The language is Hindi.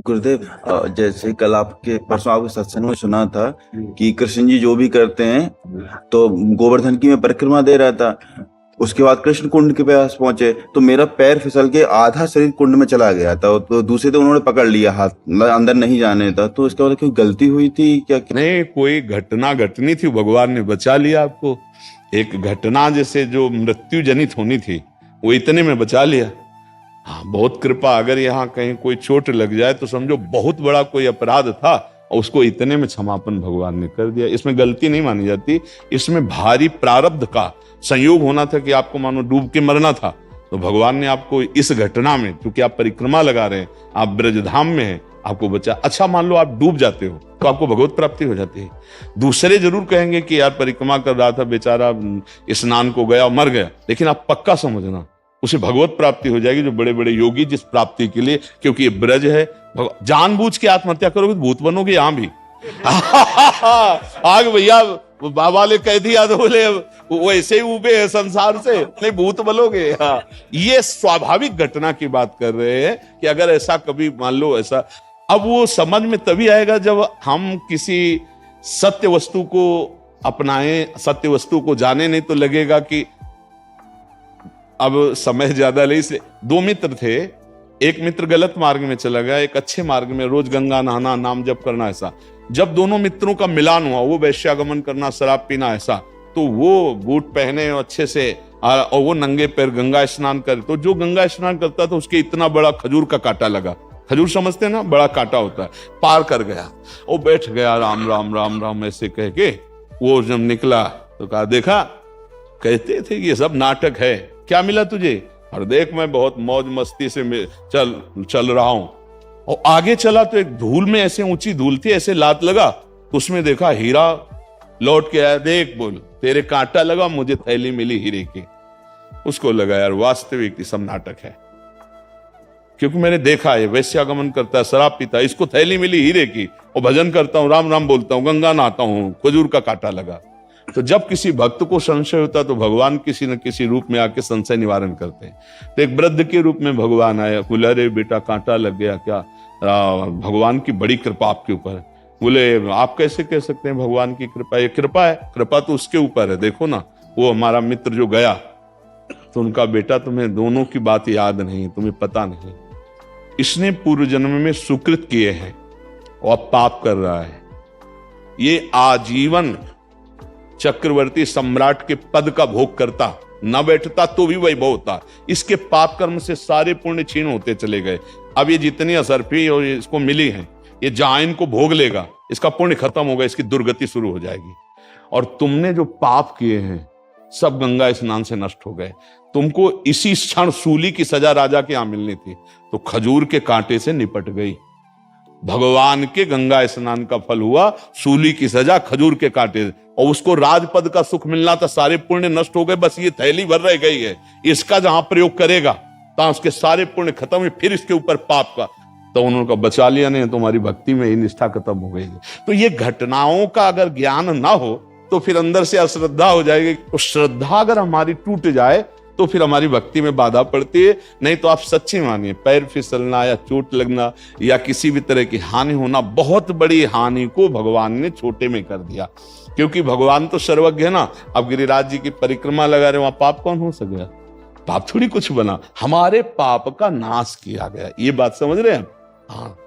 गुरुदेव, जैसे कल आपके परसों आपके सत्संग में सुना था कि कृष्ण जी जो भी करते हैं, तो गोवर्धन की मैं परिक्रमा दे रहा था। उसके बाद कृष्ण कुंड के पास पहुंचे तो मेरा पैर फिसल के आधा शरीर कुंड में चला गया था, तो दूसरे तो उन्होंने पकड़ लिया, हाथ अंदर नहीं जाने था। तो इसके बाद कोई गलती हुई थी क्या? नहीं, कोई घटना घटनी थी, भगवान ने बचा लिया आपको। एक घटना जैसे जो मृत्यु जनित होनी थी वो इतने में बचा लिया। हाँ, बहुत कृपा। अगर यहाँ कहीं कोई चोट लग जाए तो समझो बहुत बड़ा कोई अपराध था और उसको इतने में क्षमापन भगवान ने कर दिया। इसमें गलती नहीं मानी जाती, इसमें भारी प्रारब्ध का संयोग होना था कि आपको मानो डूब के मरना था, तो भगवान ने आपको इस घटना में, क्योंकि आप परिक्रमा लगा रहे हैं, आप ब्रजधाम में हैं, आपको बचा। अच्छा, मान लो आप डूब जाते हो तो आपको भगवत प्राप्ति हो जाती है। दूसरे जरूर कहेंगे कि यार परिक्रमा कर रहा था बेचारा, स्नान को गया मर गया, लेकिन आप पक्का समझना उसे भगवत प्राप्ति हो जाएगी। जो बड़े बड़े योगी जिस प्राप्ति के लिए, क्योंकि ये ब्रज है, जानबूझ के आत्महत्या करोगे तो भूत बनोगे यहां भी। आग भैया, बाबा ने कह दिया तो बोले वो ऐसे ही उबे है संसार से, नहीं भूत बनोगे। हाँ, ये स्वाभाविक घटना की बात कर रहे हैं कि अगर ऐसा कभी मान लो ऐसा, अब वो समझ में तभी आएगा जब हम किसी सत्य वस्तु को अपनाएं, सत्य वस्तु को जाने। नहीं तो लगेगा कि अब समय ज्यादा नहीं। इसलिए दो मित्र थे, एक मित्र गलत मार्ग में चला गया, एक अच्छे मार्ग में, रोज गंगा नहाना, नाम जप करना। ऐसा जब दोनों मित्रों का मिलान हुआ, वो वैश्यागमन करना, शराब पीना, ऐसा, तो वो बूट पहने अच्छे से और वो नंगे पैर गंगा स्नान करे। तो जो गंगा स्नान करता था उसके इतना बड़ा खजूर का कांटा लगा। खजूर समझते हैं ना, बड़ा कांटा होता है। पार कर गया, वो बैठ गया, राम राम राम राम ऐसे कह के। वो जब निकला तो कहा, देखा कहते थे कि ये सब नाटक है, क्या मिला तुझे? और देख मैं बहुत मौज मस्ती से चल रहा हूं। और आगे चला तो एक धूल में, ऐसे ऊंची धूल थी, ऐसे लात लगा, उसमें देखा हीरा लौट के आया। देख बोल, तेरे कांटा लगा, मुझे थैली मिली हीरे की। उसको लगा यार वास्तविक सब नाटक है, क्योंकि मैंने देखा है वैश्यागमन करता है, शराब पीता है, इसको थैली मिली हीरे की, और भजन करता हूं, राम राम बोलता हूं, गंगा नहाता हूं, खजूर का कांटा लगा। तो जब किसी भक्त को संशय होता तो भगवान किसी न किसी रूप में आके संशय निवारण करते हैं। तो एक वृद्ध के रूप में भगवान आया, बोले अरे बेटा कांटा लग गया क्या? भगवान की बड़ी कृपा आपके ऊपर है। बोले आप कैसे कह सकते हैं भगवान की कृपा? ये कृपा है, कृपा तो उसके ऊपर है। देखो ना, वो हमारा मित्र जो गया, तो उनका बेटा, तुम्हें दोनों की बात याद नहीं, तुम्हें पता नहीं, इसने पूर्व जन्म में सुकृत किए हैं और अब पाप कर रहा है। ये आजीवन चक्रवर्ती सम्राट के पद का भोग करता, न बैठता तो भी वैभव होता। इसके पाप कर्म से सारे पुण्य क्षीण होते चले गए। अब ये जितनी असरफी और इसको मिली है, ये जहां इनको भोग लेगा, इसका पुण्य खत्म होगा, इसकी दुर्गति शुरू हो जाएगी। और तुमने जो पाप किए हैं सब गंगा स्नान से नष्ट हो गए। तुमको इसी क्षण सूली की सजा राजा के यहां मिलनी थी, तो खजूर के कांटे से निपट गई। भगवान के गंगा स्नान का फल हुआ सूली की सजा खजूर के कांटे, और उसको राजपद का सुख मिलना था, सारे पुण्य नष्ट हो गए, बस ये थैली भर रह गई है। इसका जहां प्रयोग करेगा तो उसके सारे पुण्य खत्म हुए, फिर इसके ऊपर पाप का, तो उन्होंने बचा लिया। नहीं तुम्हारी भक्ति में ही निष्ठा खत्म हो गई है। तो ये घटनाओं का अगर ज्ञान ना हो तो फिर अंदर से अश्रद्धा हो जाएगी। तो श्रद्धा अगर हमारी टूट जाए तो फिर हमारी भक्ति में बाधा पड़ती है। नहीं तो आप सच्ची मानिए, पैर फिसलना या चोट लगना या किसी भी तरह की हानि होना, बहुत बड़ी हानि को भगवान ने छोटे में कर दिया। क्योंकि भगवान तो सर्वज्ञ है ना। अब गिरिराज जी की परिक्रमा लगा रहे, वहां पाप कौन हो सकेगा? पाप थोड़ी कुछ बना, हमारे पाप का नाश किया गया। ये बात समझ रहे हैं? हाँ।